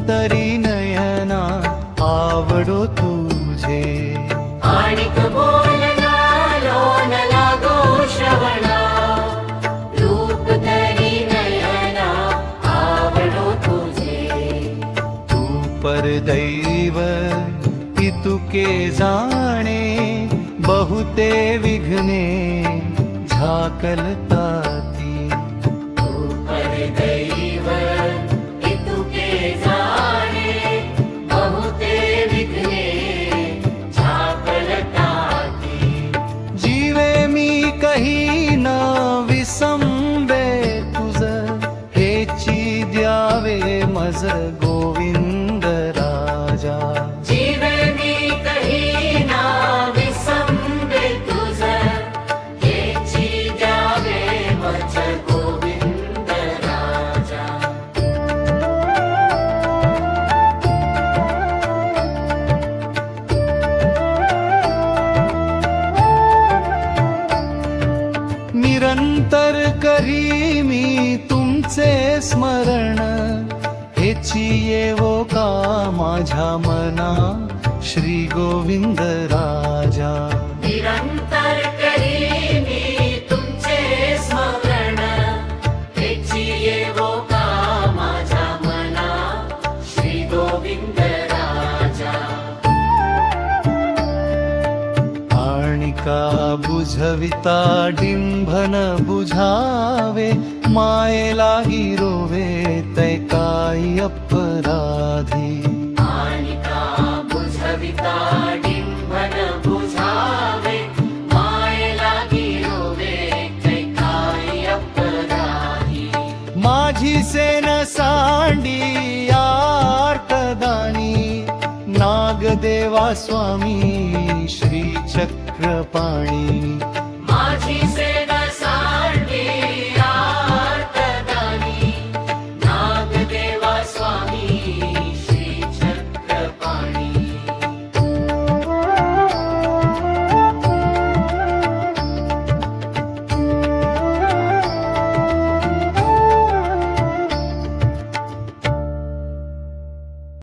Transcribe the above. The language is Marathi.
तरी नयना आवडो तुझे आणिक बोलना लोन लागो श्रवणा रूप तरी नयना आवडो तुझे तू परदैव इतुके जाणे बहुते विघ्ने झाकलताती परदैव इतुके जाणे बहुते विघ्ने झाकलताती जीवे मी कही न विसंबे तुझ हेची द्यावे मज गोविंद राजा जीवे मी कही ना विसंबे तुझ हेची द्यावे मज गोविंद राजा निरंतर करी मी तुमचे स्मरण हेची येवो का माझ्या मना श्री गोविंद राजा निरंतर करी मी तुमचे स्मरण हेची येवो का माझ्या मना श्री गोविंद राजा आणि का बुझविता डिंभन बुझावे माये लागी रोवे तै काय अपराधी आणि का बुझविता डिंभन बुझावे माये लागी रोवे तै काय अपराधी माझी सेन सांडी आर्तदानी नागदेवा स्वामी श्री चक्रपाणी माझी से